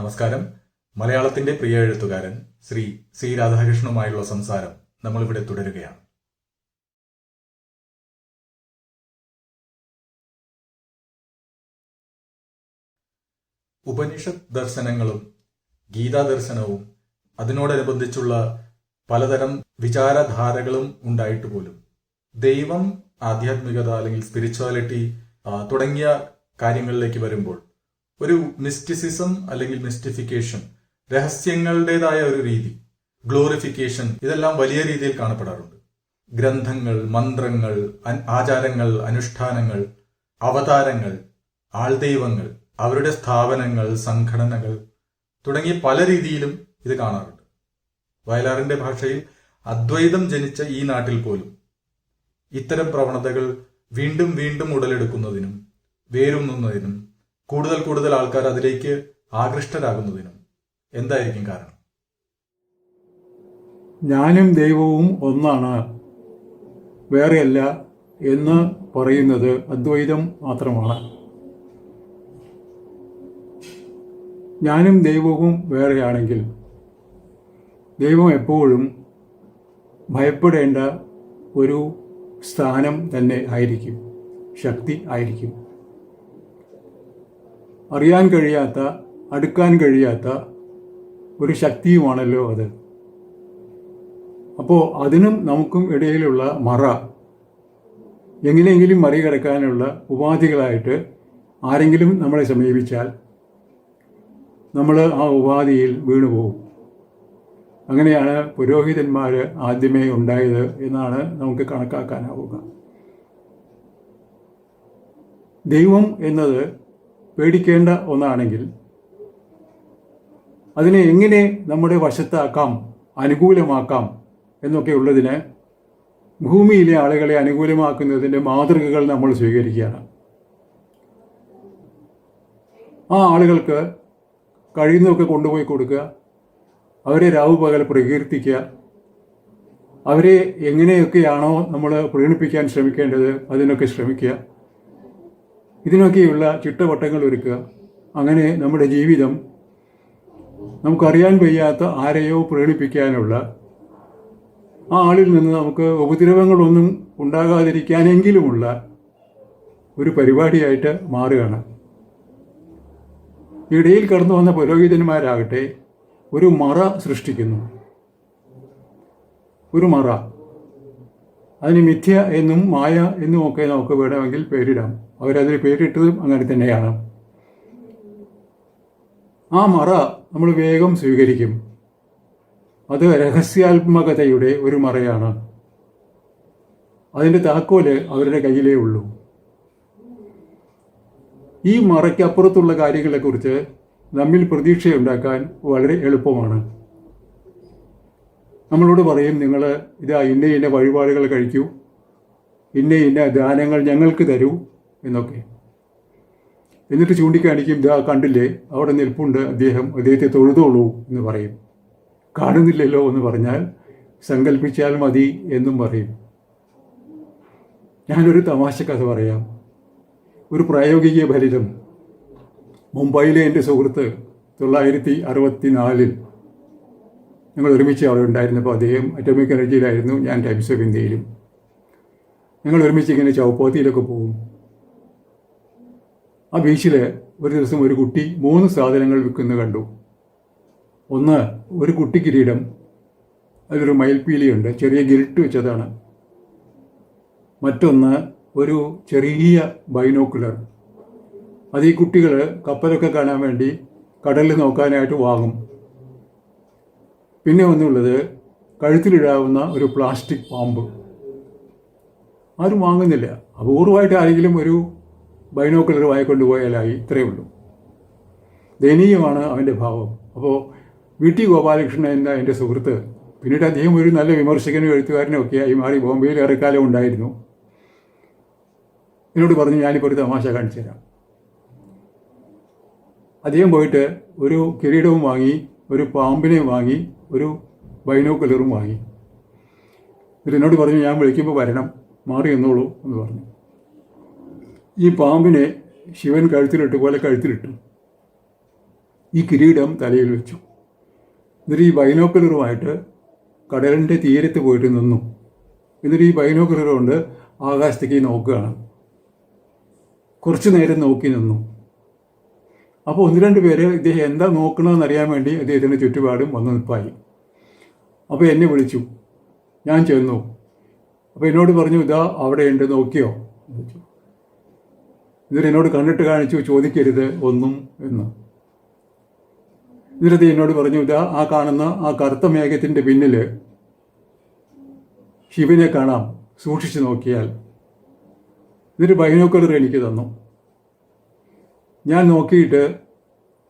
നമസ്കാരം. മലയാളത്തിന്റെ പ്രിയ എഴുത്തുകാരൻ ശ്രീ സി രാധാകൃഷ്ണനുമായുള്ള സംസാരം നമ്മളിവിടെ തുടരുകയാണ്. ഉപനിഷത്ത് ദർശനങ്ങളും ഗീതാദർശനവും അതിനോടനുബന്ധിച്ചുള്ള പലതരം വിചാരധാരകളും ഉണ്ടായിട്ട് പോലും ദൈവം, ആധ്യാത്മികത അല്ലെങ്കിൽ സ്പിരിച്വാലിറ്റി തുടങ്ങിയ കാര്യങ്ങളിലേക്ക് വരുമ്പോൾ ഒരു മിസ്റ്റിസിസം അല്ലെങ്കിൽ മിസ്റ്റിഫിക്കേഷൻ, രഹസ്യങ്ങളുടേതായ ഒരു രീതി, ഗ്ലോറിഫിക്കേഷൻ, ഇതെല്ലാം വലിയ രീതിയിൽ കാണപ്പെടാറുണ്ട്. ഗ്രന്ഥങ്ങൾ, മന്ത്രങ്ങൾ, ആചാരങ്ങൾ, അനുഷ്ഠാനങ്ങൾ, അവതാരങ്ങൾ, ആൾദൈവങ്ങൾ, അവരുടെ സ്ഥാപനങ്ങൾ, സംഘടനകൾ തുടങ്ങി പല രീതിയിലും ഇത് കാണാറുണ്ട്. വയലാറിന്റെ ഭാഷയിൽ അദ്വൈതം ജനിച്ച ഈ നാട്ടിൽ പോലും ഇത്തരം പ്രവണതകൾ വീണ്ടും വീണ്ടും ഉടലെടുക്കുന്നതിനും വേരൂന്നുന്നതിനും കൂടുതൽ കൂടുതൽ ആൾക്കാർ അതിലേക്ക് ആകൃഷ്ടരാകുന്നതിനും എന്തായിരിക്കും കാരണം? ഞാനും ദൈവവും ഒന്നാണ്, വേറെയല്ല എന്ന് പറയുന്നത് അദ്വൈതം മാത്രമാണ്. ഞാനും ദൈവവും വേറെയാണെങ്കിൽ ദൈവം എപ്പോഴും ഭയപ്പെടേണ്ട ഒരു സ്ഥാനം തന്നെ ആയിരിക്കും, ശക്തി ആയിരിക്കും. അറിയാൻ കഴിയാത്ത, അടുക്കാൻ കഴിയാത്ത ഒരു ശക്തിയുമാണല്ലോ അത്. അപ്പോൾ അതിനും നമുക്കും ഇടയിലുള്ള മറ എങ്ങനെയെങ്കിലും മറികടക്കാനുള്ള ഉപാധികളായിട്ട് ആരെങ്കിലും നമ്മളെ സമീപിച്ചാൽ നമ്മൾ ആ ഉപാധിയിൽ വീണുപോകും. അങ്ങനെയാണ് പുരോഹിതന്മാർ ആദ്യമേ ഉണ്ടായത് എന്നാണ് നമുക്ക് കണക്കാക്കാനാവുക. ദൈവം എന്നത് പേടിക്കേണ്ട ഒന്നാണെങ്കിൽ അതിനെ എങ്ങനെ നമ്മുടെ വശത്താക്കാം, അനുകൂലമാക്കാം എന്നൊക്കെ ഉള്ളതിന് ഭൂമിയിലെ ആളുകളെ അനുകൂലമാക്കുന്നതിൻ്റെ മാതൃകകൾ നമ്മൾ സ്വീകരിക്കുകയാണ്. ആ ആളുകൾക്ക് കഴിയുന്നതൊക്കെ കൊണ്ടുപോയി കൊടുക്കുക, അവരെ രാവു പകൽ പ്രകീർത്തിക്കുക, അവരെ എങ്ങനെയൊക്കെയാണോ നമ്മൾ പ്രീണിപ്പിക്കാൻ ശ്രമിക്കേണ്ടത് അതിനൊക്കെ ശ്രമിക്കുക, ഇതിനൊക്കെയുള്ള ചിട്ടവട്ടങ്ങൾ ഒരുക്കുക. അങ്ങനെ നമ്മുടെ ജീവിതം നമുക്കറിയാൻ വയ്യാത്ത ആരെയോ പ്രീണിപ്പിക്കാനുള്ള, ആ ആളിൽ നിന്ന് നമുക്ക് ഉപദ്രവങ്ങളൊന്നും ഉണ്ടാകാതിരിക്കാനെങ്കിലുമുള്ള ഒരു പരിപാടിയായിട്ട് മാറുകയാണ്. ഇടയിൽ കടന്നു വന്ന പുരോഹിതന്മാരാകട്ടെ ഒരു മറ സൃഷ്ടിക്കുന്നു. ഒരു മറ, അതിന് മിഥ്യ എന്നും മായ എന്നും ഒക്കെ നമുക്ക് വേണമെങ്കിൽ പേരിടാം. അവരതിന് പേരിട്ടതും അങ്ങനെ തന്നെയാണ്. ആ മറ നമ്മൾ വേഗം സ്വീകരിക്കും. അത് രഹസ്യാത്മകതയുടെ ഒരു മറയാണ്. അതിൻ്റെ താക്കോല് അവരുടെ കയ്യിലേ ഉള്ളൂ. ഈ മറയ്ക്കപ്പുറത്തുള്ള കാര്യങ്ങളെക്കുറിച്ച് നമ്മിൽ പ്രതീക്ഷയുണ്ടാക്കാൻ വളരെ എളുപ്പമാണ്. നമ്മളോട് പറയും, നിങ്ങൾ ഇതാ ഇന്ന ഇന്ന വഴിപാടുകൾ കഴിക്കൂ, ഇന്ന ഇന്ന ദാനങ്ങൾ ഞങ്ങൾക്ക് തരൂ എന്നൊക്കെ. എന്നിട്ട് ചൂണ്ടിക്കാണിക്കും, ഇതാ കണ്ടില്ലേ അവിടെ നിൽപ്പുണ്ട് അദ്ദേഹത്തെ തൊഴുതോളൂ എന്ന് പറയും. കാണുന്നില്ലല്ലോ എന്ന് പറഞ്ഞാൽ സങ്കല്പിച്ചാൽ മതി എന്നും പറയും. ഞാനൊരു തമാശ കഥ പറയാം. ഒരു പ്രായോഗിക ഫലിതം. മുംബൈയിലെ എൻ്റെ സുഹൃത്ത് 1964 ഞങ്ങൾ ഒരുമിച്ച് അവിടെ ഉണ്ടായിരുന്നപ്പോൾ അദ്ദേഹം അറ്റോമിക് എനർജിയിലായിരുന്നു, ഞാൻ ടൈംസ് ഓഫ് ഇന്ത്യയിലും. ഞങ്ങൾ ഒരുമിച്ച് ഇങ്ങനെ ചൗപ്പാത്തിയിലൊക്കെ പോകും. ആ ബീച്ചിൽ ഒരു ദിവസം ഒരു കുട്ടി 3 സാധനങ്ങൾ വിൽക്കുന്നത് കണ്ടു. ഒന്ന്, ഒരു കുട്ടി കിരീടം, അതിലൊരു മയിൽപ്പീലിയുണ്ട്, ചെറിയ ഗിൽട്ട് വെച്ചതാണ്. മറ്റൊന്ന് ഒരു ചെറിയ ബൈനോക്കുലർ, അത് ഈ കുട്ടികൾ കപ്പലൊക്കെ കാണാൻ വേണ്ടി കടലിൽ നോക്കാനായിട്ട് വാങ്ങും. പിന്നെ ഒന്നുള്ളത് കഴുത്തിലിടാവുന്ന ഒരു പ്ലാസ്റ്റിക് പാമ്പ്. ആരും വാങ്ങുന്നില്ല. അപൂർവമായിട്ട് ആരെങ്കിലും ഒരു ബൈനോക്കുലർ വാങ്ങിക്കൊണ്ട് പോയാലായി, ഇത്രയേ ഉള്ളൂ. ദയനീയമാണ് അവൻ്റെ ഭാവം. അപ്പോൾ വി.ടി. ഗോപാലകൃഷ്ണൻ എന്ന എൻ്റെ സുഹൃത്ത്, പിന്നീട് അദ്ദേഹം ഒരു നല്ല വിമർശകനും എഴുത്തുകാരനും ഒക്കെയായി മാറി, ബോംബെയിൽ ഏറെക്കാലം ഉണ്ടായിരുന്നു, എന്നോട് പറഞ്ഞു, ഞാനിപ്പോൾ ഒരു തമാശ കാണിച്ചു തരാം. അദ്ദേഹം പോയിട്ട് ഒരു കിരീടവും വാങ്ങി, ഒരു പാമ്പിനെ വാങ്ങി, ഒരു ബൈനോക്കുലറും വാങ്ങി. എന്നിട്ട് എന്നോട് പറഞ്ഞു, ഞാൻ വിളിക്കുമ്പോൾ വരണം, മാറി എന്നോളൂ എന്ന് പറഞ്ഞു. ഈ പാമ്പിനെ ശിവൻ കഴുത്തിലിട്ട് പോലെ കഴുത്തിലിട്ടു. ഈ കിരീടം തലയിൽ വെച്ചു. എന്നിട്ട് ഈ ബൈനോക്കുലറുമായിട്ട് കടലിൻ്റെ തീരത്ത് പോയിട്ട് നിന്നു. എന്നിട്ട് ഈ ബൈനോക്കുലർ കൊണ്ട് ആകാശത്തേക്ക് നോക്കുകയാണ്. കുറച്ചു നേരം നോക്കി നിന്നു. അപ്പോൾ ഒന്ന് രണ്ട് പേര് ഇദ്ദേഹം എന്താ നോക്കണമെന്ന് അറിയാൻ വേണ്ടി അദ്ദേഹത്തിൻ്റെ ചുറ്റുപാടും വന്ന് നിൽപ്പായി. അപ്പോൾ എന്നെ വിളിച്ചു. ഞാൻ ചെന്നു. അപ്പോൾ എന്നോട് പറഞ്ഞു, ഇതാ അവിടെയുണ്ട്, നോക്കിയോ എന്ന് ചോദിച്ചു. എന്നിട്ട് എന്നോട് കണ്ടിട്ട് കാണിച്ചു, ചോദിക്കരുത് ഒന്നും എന്ന്. എന്നിട്ട് എന്നോട് പറഞ്ഞു, ഇതാ ആ കാണുന്ന ആ കറുത്ത മേഘത്തിൻ്റെ പിന്നിൽ ശിവനെ കാണാം, സൂക്ഷിച്ചു നോക്കിയാൽ. എന്നിട്ട് ബൈനോക്കുലർ എനിക്ക് തന്നു. ഞാൻ നോക്കിയിട്ട്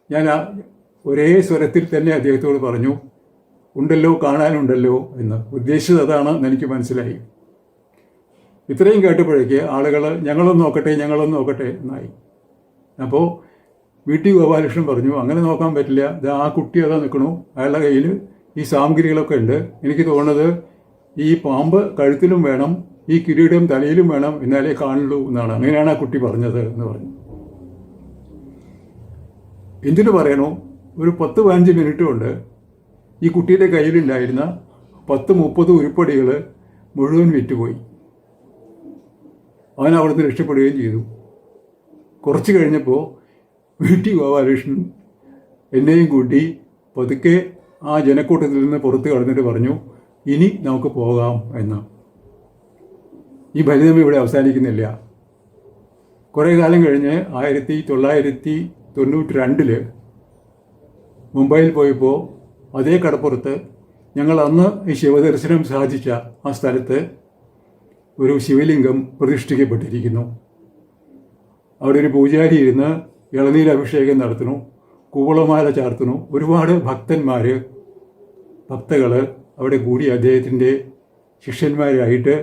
ഞാൻ ഒരേ സ്വരത്തിൽ തന്നെ അദ്ദേഹത്തോട് പറഞ്ഞു, ഉണ്ടല്ലോ, കാണാനുണ്ടല്ലോ എന്ന്. ഉദ്ദേശിച്ചത് അതാണെന്ന് എനിക്ക് മനസ്സിലായി. ഇത്രയും കേട്ടപ്പോഴേക്ക് ആളുകൾ ഞങ്ങളൊന്ന് നോക്കട്ടെ എന്നായി. അപ്പോൾ VT ഗോപാലകൃഷ്ണൻ പറഞ്ഞു, അങ്ങനെ നോക്കാൻ പറ്റില്ല, ആ കുട്ടി അതാ നിൽക്കണു, അയാളുടെ കയ്യിൽ ഈ സാമഗ്രികളൊക്കെ ഉണ്ട്. എനിക്ക് തോന്നുന്നത് ഈ പാമ്പ് കഴുത്തിലും വേണം, ഈ കിരീടം തലയിലും വേണം, എന്നാലേ കാണുള്ളൂ എന്നാണ്. അങ്ങനെയാണ് ആ കുട്ടി പറഞ്ഞത് എന്ന് പറഞ്ഞു. എന്തിനു പറയണോ, ഒരു 10-15 മിനിറ്റ് കൊണ്ട് ഈ കുട്ടിയുടെ കയ്യിലുണ്ടായിരുന്ന 10-30 ഉരുപ്പടികൾ മുഴുവൻ വിറ്റുപോയി. അവൻ അവിടുന്ന് രക്ഷപ്പെടുകയും ചെയ്തു. കുറച്ച് കഴിഞ്ഞപ്പോൾ VT ഗോപാലകൃഷ്ണൻ എന്നെയും കൂട്ടി പതുക്കെ ആ ജനക്കൂട്ടത്തിൽ നിന്ന് പുറത്ത് കടന്നിട്ട് പറഞ്ഞു, ഇനി നമുക്ക് പോകാം എന്ന്. ഈ ഫലിതം ഇവിടെ അവസാനിക്കുന്നില്ല. കുറേ കാലം കഴിഞ്ഞ് 1992 മുംബൈയിൽ പോയപ്പോൾ അതേ കടപ്പുറത്ത് ഞങ്ങൾ അന്ന് ഈ ശിവദർശനം സാധിച്ച ആ സ്ഥലത്ത് ഒരു ശിവലിംഗം പ്രതിഷ്ഠിക്കപ്പെട്ടിരിക്കുന്നു. അവിടെ ഒരു പൂജാരി ഇരുന്ന് ഇളനീർ അഭിഷേകം നടത്തുന്നു, കൂവളമാല ചാർത്തുന്നു. ഒരുപാട് ഭക്തകൾ അവിടെ കൂടി അദ്ദേഹത്തിൻ്റെ ശിഷ്യന്മാരായിട്ട്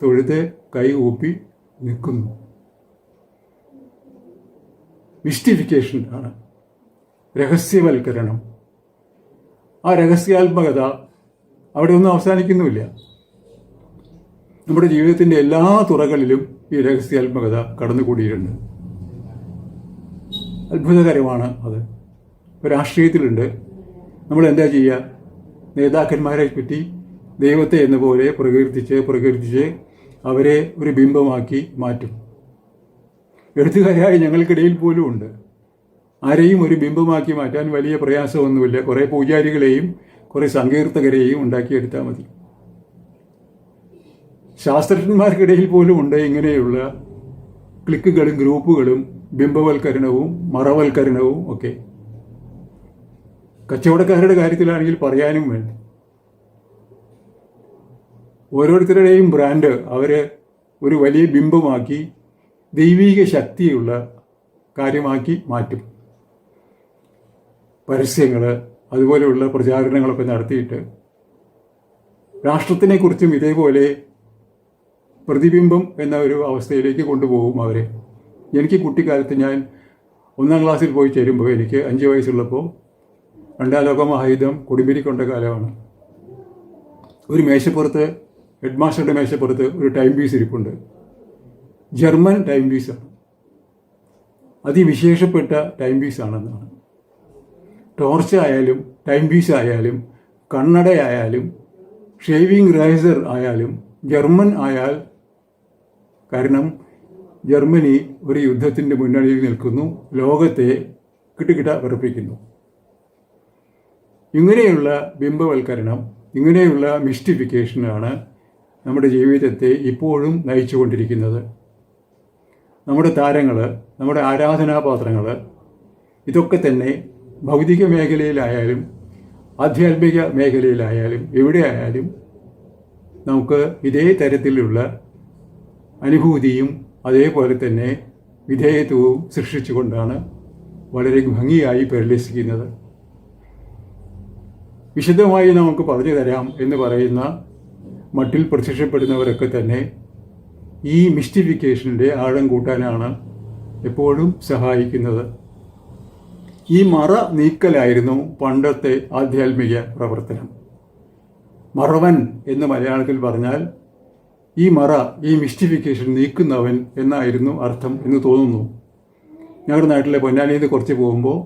തൊഴുത് കൈകൂപ്പി നിൽക്കുന്നു. മിസ്റ്റിഫിക്കേഷൻ ആണ്, രഹസ്യവൽക്കരണം. ആ രഹസ്യാത്മകത അവിടെ ഒന്നും അവസാനിക്കുന്നുമില്ല. നമ്മുടെ ജീവിതത്തിൻ്റെ എല്ലാ തുറകളിലും ഈ രഹസ്യാത്മകത കടന്നുകൂടിയിട്ടുണ്ട്. അത്ഭുതകരമാണ് അത്. ഇപ്പോൾ രാഷ്ട്രീയത്തിലുണ്ട്. നമ്മൾ എന്താ ചെയ്യുക? നേതാക്കന്മാരെ പറ്റി ദൈവത്തെ എന്ന പോലെ പ്രകീർത്തിച്ച് അവരെ ഒരു ബിംബമാക്കി മാറ്റും. എഴുത്തുകാരായ ഞങ്ങൾക്കിടയിൽ പോലും ഉണ്ട്. ആരെയും ഒരു ബിംബമാക്കി മാറ്റാൻ വലിയ പ്രയാസമൊന്നുമില്ല. കുറേ പൂജാരികളെയും കുറേ സങ്കീർത്തകരെയും ഉണ്ടാക്കിയെടുത്താൽ മതി. ശാസ്ത്രജ്ഞന്മാർക്കിടയിൽ പോലും ഉണ്ട് ഇങ്ങനെയുള്ള ക്ലിക്കുകളും ഗ്രൂപ്പുകളും ബിംബവൽക്കരണവും മറവൽക്കരണവും ഒക്കെ. കച്ചവടക്കാരുടെ കാര്യത്തിലാണെങ്കിൽ പറയാനും വേണ്ട. ഓരോരുത്തരുടെയും ബ്രാൻഡ് അവർ ഒരു വലിയ ബിംബമാക്കി ദൈവീക ശക്തിയുള്ള കാര്യമാക്കി മാറ്റും. പരസ്യങ്ങൾ അതുപോലെയുള്ള പ്രചാരണങ്ങളൊക്കെ നടത്തിയിട്ട് രാഷ്ട്രത്തിനെക്കുറിച്ചും ഇതേപോലെ പ്രതിബിംബം എന്ന ഒരു അവസ്ഥയിലേക്ക് കൊണ്ടുപോകും അവരെ. എനിക്ക് കുട്ടിക്കാലത്ത് ഞാൻ 1ാം ക്ലാസ്സിൽ പോയി ചേരുമ്പോൾ എനിക്ക് 5 വയസ്സുള്ളപ്പോൾ 2ാം ലോക മഹായുദ്ധം കൊടുമ്പിരിക്കൊണ്ട കാലമാണ്. ഒരു മേശപ്പുറത്ത്, ഹെഡ് മാസ്റ്ററുടെ മേശപ്പുറത്ത് ഒരു ടൈം പീസ് ഇരിപ്പുണ്ട്. ജർമ്മൻ ടൈം പീസാണ്. അതിവിശേഷപ്പെട്ട ടൈം പീസാണെന്നാണ്. ടോർച്ച് ആയാലും ടൈം പീസ് ആയാലും കണ്ണടയായാലും ഷേവിംഗ് റേസർ ആയാലും ജർമ്മൻ ആയാൽ, കാരണം ജർമ്മനി ഒരു യുദ്ധത്തിൻ്റെ മുന്നണിയിൽ നിൽക്കുന്നു, ലോകത്തെ കിട്ടുകിട്ട വിറപ്പിക്കുന്നു. ഇങ്ങനെയുള്ള ബിംബവൽക്കരണം, ഇങ്ങനെയുള്ള മിസ്റ്റിഫിക്കേഷനാണ് നമ്മുടെ ജീവിതത്തെ ഇപ്പോഴും നയിച്ചുകൊണ്ടിരിക്കുന്നത്. നമ്മുടെ താരങ്ങൾ, നമ്മുടെ ആരാധനാപാത്രങ്ങൾ, ഇതൊക്കെ തന്നെ ഭൗതിക മേഖലയിലായാലും ആധ്യാത്മിക മേഖലയിലായാലും എവിടെയായാലും നമുക്ക് ഇതേ തരത്തിലുള്ള അനുഭൂതിയും അതേപോലെ തന്നെ വിധേയത്വവും സൃഷ്ടിച്ചുകൊണ്ടാണ് വളരെ ഭംഗിയായി പരിലസിക്കുന്നത്. വിശദമായി നമുക്ക് പറഞ്ഞു തരാം എന്ന് പറയുന്ന മട്ടിൽ പ്രത്യക്ഷപ്പെടുന്നവരൊക്കെ തന്നെ ഈ മിസ്റ്റിഫിക്കേഷൻ്റെ ആഴം കൂട്ടാനാണ് എപ്പോഴും സഹായിക്കുന്നത്. ഈ മറ നീക്കലായിരുന്നു പണ്ടത്തെ ആധ്യാത്മിക പ്രവർത്തനം. മറവൻ എന്ന് മലയാളത്തിൽ പറഞ്ഞാൽ ഈ മറ, ഈ മിസ്റ്റിഫിക്കേഷൻ നീക്കുന്നവൻ എന്നായിരുന്നു അർത്ഥം എന്ന് തോന്നുന്നു. ഞങ്ങളുടെ നാട്ടിലെ പൊന്നാനിയിൽ നിന്ന് കുറച്ച് പോകുമ്പോൾ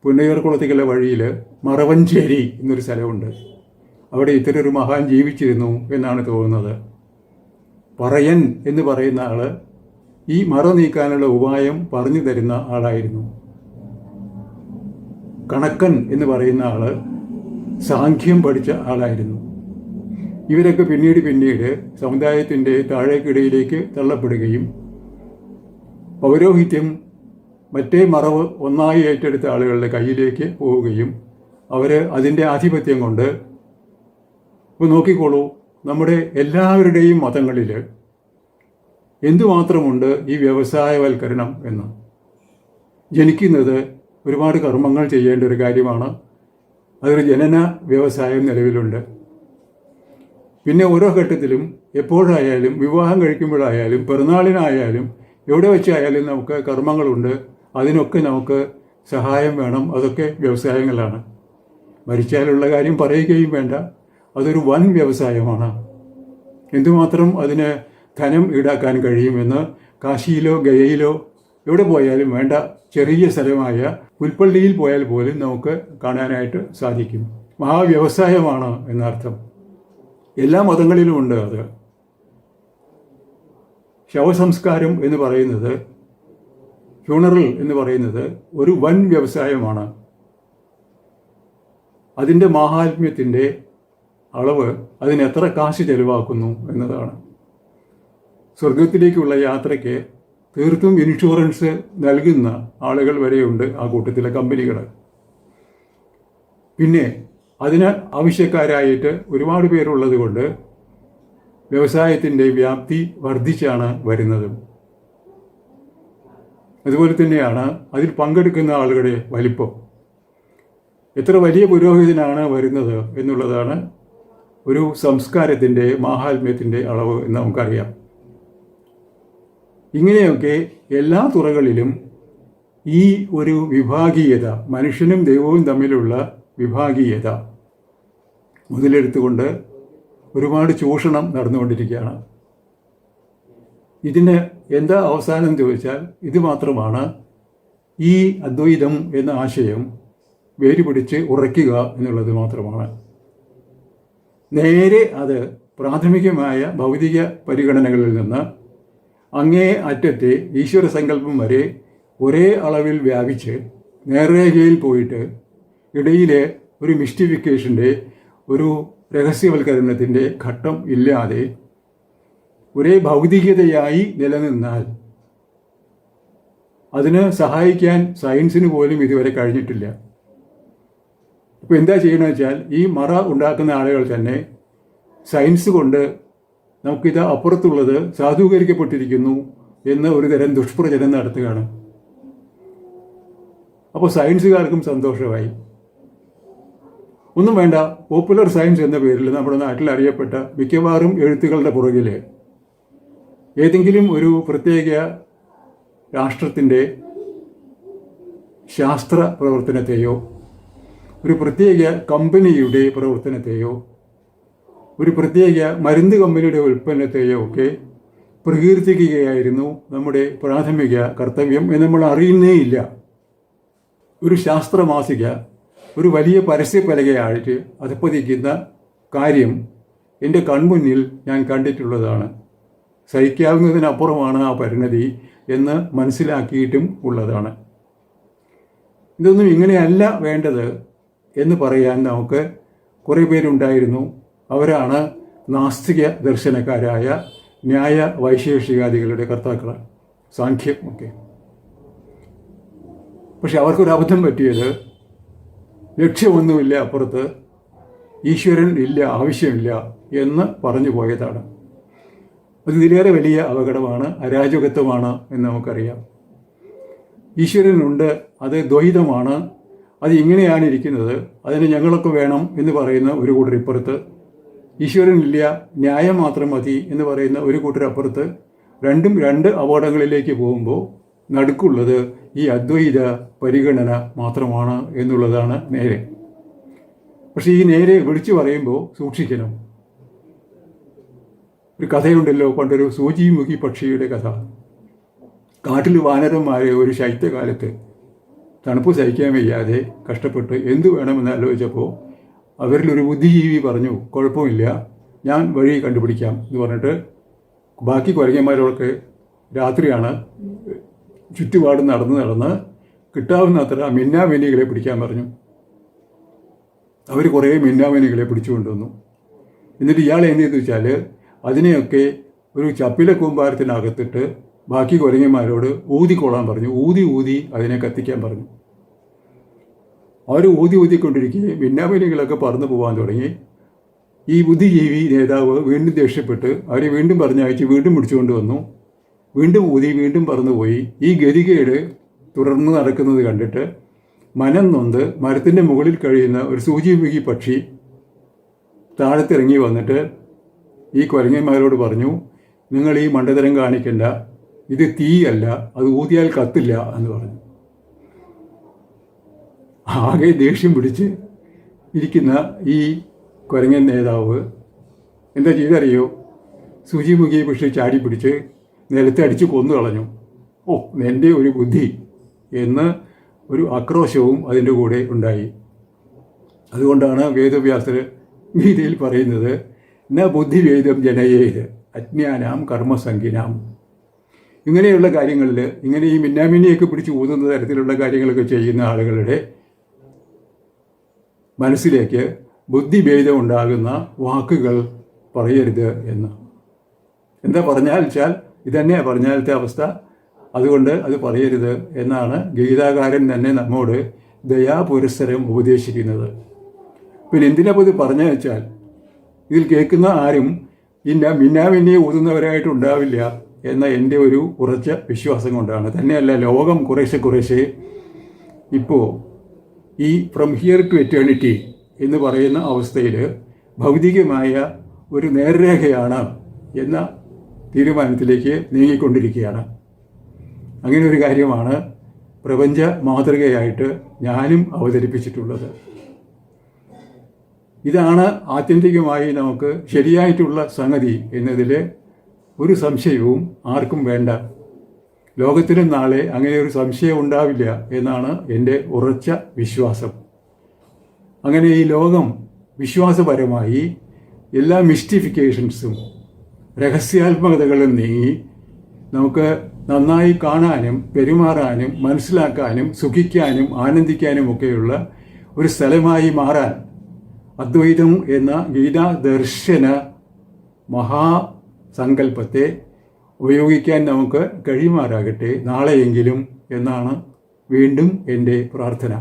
പുന്നയൂർക്കുളത്തേക്കുള്ള വഴിയിൽ മറവഞ്ചേരി എന്നൊരു സ്ഥലമുണ്ട്. അവിടെ ഇത്തരൊരു മഹാൻ ജീവിച്ചിരുന്നു എന്നാണ് തോന്നുന്നത്. പറയൻ എന്ന് പറയുന്ന ആൾ ഈ മറ നീക്കാനുള്ള ഉപായം പറഞ്ഞു തരുന്ന ആളായിരുന്നു. കണക്കൻ എന്ന് പറയുന്ന ആൾ സാഖ്യം പഠിച്ച ആളായിരുന്നു. ഇവരൊക്കെ പിന്നീട് സമുദായത്തിൻ്റെ താഴേക്കിടയിലേക്ക് തള്ളപ്പെടുകയും പൗരോഹിത്യം മറ്റേ മറവ് ഒന്നായി ഏറ്റെടുത്ത ആളുകളുടെ കയ്യിലേക്ക് പോവുകയും അവർ അതിൻ്റെ ആധിപത്യം കൊണ്ട്, ഇപ്പോൾ നോക്കിക്കോളൂ, നമ്മുടെ എല്ലാവരുടെയും മതങ്ങളിൽ എന്തുമാത്രമുണ്ട് ഈ വ്യവസായവൽക്കരണം എന്ന്. ജനിക്കുന്നത് ഒരുപാട് കർമ്മങ്ങൾ ചെയ്യേണ്ട ഒരു കാര്യമാണ്. അതൊരു ജനന വ്യവസായം നിലവിലുണ്ട്. പിന്നെ ഓരോ ഘട്ടത്തിലും എപ്പോഴായാലും, വിവാഹം കഴിക്കുമ്പോഴായാലും, പിറന്നാളിനായാലും, എവിടെ വെച്ചായാലും നമുക്ക് കർമ്മങ്ങളുണ്ട്. അതിനൊക്കെ നമുക്ക് സഹായം വേണം. അതൊക്കെ വ്യവസായങ്ങളാണ്. മരിച്ചാലുള്ള കാര്യം പറയുകയും വേണ്ട. അതൊരു വൻ വ്യവസായമാണ്. എന്തുമാത്രം അതിന് ധനം ഈടാക്കാൻ കഴിയുമെന്ന് കാശിയിലോ ഗയയിലോ എവിടെ പോയാലും വേണ്ട, ചെറിയ സ്ഥലമായ പുൽപ്പള്ളിയിൽ പോയാൽ പോലും നമുക്ക് കാണാനായിട്ട് സാധിക്കും. മഹാവ്യവസായമാണ് എന്നർത്ഥം. എല്ലാ മതങ്ങളിലും ഉണ്ട് അത്. ശവസംസ്കാരം എന്ന് പറയുന്നത്, ഫ്യൂണറൽ എന്ന് പറയുന്നത് ഒരു വൻ വ്യവസായമാണ്. അതിൻ്റെ മാഹാത്മ്യത്തിൻ്റെ അളവ് അതിനെത്ര കാശ് ചെലവാക്കുന്നു എന്നതാണ്. സ്വർഗത്തിലേക്കുള്ള യാത്രയ്ക്ക് തീർത്തും ഇൻഷുറൻസ് നൽകുന്ന ആളുകൾ വരെയുണ്ട് ആ കൂട്ടത്തിലെ കമ്പനികൾ. പിന്നെ അതിന് ആവശ്യക്കാരായിട്ട് ഒരുപാട് പേരുള്ളത് കൊണ്ട് വ്യവസായത്തിൻ്റെ വ്യാപ്തി വർദ്ധിച്ചാണ് വരുന്നത്. അതുപോലെ തന്നെയാണ് അതിൽ പങ്കെടുക്കുന്ന ആളുകളുടെ വലിപ്പം. എത്ര വലിയ പുരോഹിതനാണ് വരുന്നത് എന്നുള്ളതാണ് ഒരു സംസ്കാരത്തിൻ്റെ മാഹാത്മ്യത്തിൻ്റെ അളവ് എന്ന് നമുക്കറിയാം. ഇങ്ങനെയൊക്കെ എല്ലാ തുറകളിലും ഈ ഒരു വിഭാഗീയത, മനുഷ്യനും ദൈവവും തമ്മിലുള്ള വിഭാഗീയത മുതലെടുത്തുകൊണ്ട് ഒരുപാട് ചൂഷണം നടന്നുകൊണ്ടിരിക്കുകയാണ്. ഇതിന് എന്താ അവസാനം ചോദിച്ചാൽ ഇത് മാത്രമാണ്: ഈ അദ്വൈതം എന്ന ആശയം വേരുപിടിച്ച് ഉറയ്ക്കുക എന്നുള്ളത് മാത്രമാണ്. നേരെ അത് പ്രാഥമികമായ ഭൗതിക പരിഗണനകളിൽ നിന്ന് അങ്ങേ അറ്റത്തെ ഈശ്വര സങ്കല്പം വരെ ഒരേ അളവിൽ വ്യാപിച്ച് നേർരേഖയിൽ പോയിട്ട് ഇടയിലെ ഒരു മിസ്റ്റിഫിക്കേഷൻ്റെ, ഒരു രഹസ്യവൽക്കരണത്തിൻ്റെ ഘട്ടം ഇല്ലാതെ ഒരേ ഭൗതികതയായി നിലനിന്നാൽ അതിന് സഹായിക്കാൻ സയൻസിന് പോലും ഇതുവരെ കഴിഞ്ഞിട്ടില്ല. ഇപ്പോൾ എന്താ ചെയ്യണമെന്ന് വെച്ചാൽ, ഈ മറ ഉണ്ടാക്കുന്ന ആളുകൾ തന്നെ സയൻസ് കൊണ്ട് നമുക്കിത് അപ്പുറത്തുള്ളത് സാധൂകരിക്കപ്പെട്ടിരിക്കുന്നു എന്ന് ഒരു തരം ദുഷ്പ്രചരണം നടത്തുകയാണ്. അപ്പോൾ സയൻസുകാർക്കും സന്തോഷമായി. ഒന്നും വേണ്ട, പോപ്പുലർ സയൻസ് എന്ന പേരിൽ നമ്മുടെ നാട്ടിൽ അറിയപ്പെട്ട മിക്കവാറും എഴുത്തുകളുടെ പുറകിൽ ഏതെങ്കിലും ഒരു പ്രത്യേക രാഷ്ട്രത്തിൻ്റെ ശാസ്ത്ര പ്രവർത്തനത്തെയോ, ഒരു പ്രത്യേക കമ്പനിയുടെ പ്രവർത്തനത്തെയോ, ഒരു പ്രത്യേക മരുന്ന് കമ്പനിയുടെ ഉൽപ്പന്നത്തെയോ ഒക്കെ പ്രകീർത്തിക്കുകയായിരുന്നു നമ്മുടെ പ്രാഥമിക കർത്തവ്യം എന്ന് നമ്മൾ അറിയുന്നേയില്ല. ഒരു ശാസ്ത്രമാസിക ഒരു വലിയ പരസ്യപ്പലകയായിട്ട് അധപ്പതിക്കുന്ന കാര്യം എൻ്റെ കൺമുന്നിൽ ഞാൻ കണ്ടിട്ടുള്ളതാണ്. സഹിക്കാവുന്നതിനപ്പുറമാണ് ആ പരിണതി എന്ന് മനസ്സിലാക്കിയിട്ടും ഉള്ളതാണ്. ഇതൊന്നും ഇങ്ങനെയല്ല വേണ്ടത് എന്ന് പറയാൻ നമുക്ക് കുറേ പേരുണ്ടായിരുന്നു. അവരാണ് നാസ്തിക ദർശനക്കാരായ ന്യായ വൈശേഷികാദികളുടെ കർത്താക്കൾ, സാഖ്യം ഒക്കെ. പക്ഷെ അവർക്കൊരു അബദ്ധം പറ്റിയത്, ലക്ഷ്യമൊന്നുമില്ല അപ്പുറത്ത്, ഈശ്വരൻ ഇല്ല, ആവശ്യമില്ല എന്ന് പറഞ്ഞു പോയതാണ്. അത് ഇതിലേറെ വലിയ അപകടമാണ്, അരാജകത്വമാണ് എന്ന് നമുക്കറിയാം. ഈശ്വരനുണ്ട്, അത് ദ്വൈതമാണ്, അത് ഇങ്ങനെയാണ് ഇരിക്കുന്നത്, അതിന് ഞങ്ങളൊക്കെ വേണം എന്ന് പറയുന്ന ഒരു കൂട്ടർ ഇപ്പുറത്ത്, ഈശ്വരനില്ല, ന്യായം മാത്രം മതി എന്ന് പറയുന്ന ഒരു കൂട്ടർ അപ്പുറത്ത്, രണ്ടും രണ്ട് അപകടങ്ങളിലേക്ക് പോകുമ്പോൾ നടുക്കുള്ളത് ഈ അദ്വൈത പരിഗണന മാത്രമാണ് എന്നുള്ളതാണ് നേരെ. പക്ഷേ ഈ നേരെ വിളിച്ചു പറയുമ്പോൾ സൂക്ഷിക്കണം. ഒരു കഥയുണ്ടല്ലോ, പണ്ടൊരു സൂചിമുഖി പക്ഷിയുടെ കഥ. കാട്ടിൽ വാനരന്മാരെ ഒരു ശൈത്യകാലത്ത് തണുപ്പ് സഹിക്കാൻ വയ്യാതെ കഷ്ടപ്പെട്ട് എന്തു വേണമെന്ന് ആലോചിച്ചപ്പോൾ അവരിലൊരു ബുദ്ധിജീവി പറഞ്ഞു, കുഴപ്പമില്ല, ഞാൻ വഴി കണ്ടുപിടിക്കാം എന്ന് പറഞ്ഞിട്ട് ബാക്കി കുരങ്ങന്മാരോടൊക്കെ രാത്രിയാണ് ചുറ്റുപാടും നടന്ന് കിട്ടാവുന്നത്ര മിന്നാമിന്നികളെ പിടിക്കാൻ പറഞ്ഞു. അവർ കുറേ മിന്നാമിന്നികളെ പിടിച്ചു കൊണ്ടുവന്നു. എന്നിട്ട് ഇയാൾ എന്ത് ചെയ്തു വെച്ചാൽ അതിനെയൊക്കെ ഒരു ചപ്പില കൂമ്പാരത്തിനകത്തിട്ട് ബാക്കി കുരങ്ങന്മാരോട് ഊതിക്കൊള്ളാൻ പറഞ്ഞു. ഊതി അതിനെ കത്തിക്കാൻ പറഞ്ഞു. അവർ ഊതിക്കൊണ്ടിരിക്കുകയും മിന്നാമിന്നികളൊക്കെ പറന്നു പോകാൻ തുടങ്ങി. ഈ ബുദ്ധിജീവി നേതാവ് വീണ്ടും ദേഷ്യപ്പെട്ട് അവരെ വീണ്ടും പറഞ്ഞയച്ച് വീണ്ടും പിടിച്ചുകൊണ്ട് വന്നു. വീണ്ടും വീണ്ടും പറന്നുപോയി. ഈ ഗതികേട് തുടർന്ന് നടക്കുന്നത് കണ്ടിട്ട് മനം നൊന്ത് മരത്തിൻ്റെ മുകളിൽ കഴിയുന്ന ഒരു സൂചിമുഖി പക്ഷി താഴത്തിറങ്ങി വന്നിട്ട് ഈ കുരങ്ങന്മാരോട് പറഞ്ഞു, നിങ്ങൾ ഈ മണ്ടതരം കാണിക്കണ്ട, ഇത് തീയല്ല, അത് ഊതിയാൽ കത്തില്ല എന്ന് പറഞ്ഞു. ആകെ ദേഷ്യം പിടിച്ച് ഇരിക്കുന്ന ഈ കുരങ്ങൻ നേതാവ് എന്താ ചെയ്തറിയോ? സൂചിമുഖിയെ പക്ഷി ചാടി പിടിച്ച് നിലത്തടിച്ച് കൊന്നു കളഞ്ഞു. ഓ, എൻ്റെ ഒരു ബുദ്ധി എന്ന് ഒരു ആക്രോശവും അതിൻ്റെ കൂടെ ഉണ്ടായി. അതുകൊണ്ടാണ് വേദവ്യാസർ ഗീതയിൽ പറയുന്നത്, ന ബുദ്ധിവേദം ജനയേത് അജ്ഞാനാം കർമ്മസംഖ്യനാം. ഇങ്ങനെയുള്ള കാര്യങ്ങളിൽ, ഇങ്ങനെ ഈ മിന്നാമിന്നിയൊക്കെ പിടിച്ച് ഊതുന്ന തരത്തിലുള്ള കാര്യങ്ങളൊക്കെ ചെയ്യുന്ന ആളുകളുടെ മനസ്സിലേക്ക് ബുദ്ധിഭേദം ഉണ്ടാകുന്ന വാക്കുകൾ പറയരുത് എന്ന്. എന്താ പറഞ്ഞാൽ ഇതന്നെയാണ് പറഞ്ഞാലത്തെ അവസ്ഥ. അതുകൊണ്ട് അത് പറയരുത് എന്നാണ് ഗീതാകാരൻ തന്നെ നമ്മോട് ദയാപുരസ്സരം ഉപദേശിക്കുന്നത്. പിന്നെ എന്തിനാ ഇത് പറഞ്ഞു വെച്ചാൽ, ഇതിൽ കേൾക്കുന്ന ആരും മിന്നാമിന്നിയെ ഊതുന്നവരായിട്ടുണ്ടാവില്ല എന്ന എൻ്റെ ഒരു ഉറച്ച വിശ്വാസം കൊണ്ടാണ്. തന്നെയല്ല, ലോകം കുറേശ്ശെ ഇപ്പോൾ ഈ ഫ്രം ഹിയർ ടു എറ്റേണിറ്റി എന്ന് പറയുന്ന അവസ്ഥയിൽ ഭൗതികമായ ഒരു നേർരേഖയാണ് എന്ന തീരുമാനത്തിലേക്ക് നീങ്ങിക്കൊണ്ടിരിക്കുകയാണ്. അങ്ങനെ ഒരു കാര്യമാണ് പ്രപഞ്ച മാതൃകയായിട്ട് ഞാനും അവതരിപ്പിച്ചിട്ടുള്ളത്. ഇതാണ് ആത്യന്തികമായി നമുക്ക് ശരിയായിട്ടുള്ള സംഗതി എന്നതിൽ ഒരു സംശയവും ആർക്കും വേണ്ട. ലോകത്തിനും നാളെ അങ്ങനെ ഒരു സംശയം ഉണ്ടാവില്ല എന്നാണ് എൻ്റെ ഉറച്ച വിശ്വാസം. അങ്ങനെ ഈ ലോകം വിശ്വാസപരമായി എല്ലാ മിസ്റ്റിഫിക്കേഷൻസും രഹസ്യാത്മകതകളും നീങ്ങി നമുക്ക് നന്നായി കാണാനും പെരുമാറാനും മനസ്സിലാക്കാനും സുഖിക്കാനും ആനന്ദിക്കാനും ഒക്കെയുള്ള ഒരു സ്ഥലമായി മാറാൻ അദ്വൈതം എന്ന ഗീതാദർശന മഹാസങ്കല്പത്തെ ഉപയോഗിക്കാൻ നമുക്ക് കഴിയുമാറാകട്ടെ നാളെയെങ്കിലും എന്നാണ് വീണ്ടും എൻ്റെ പ്രാർത്ഥന.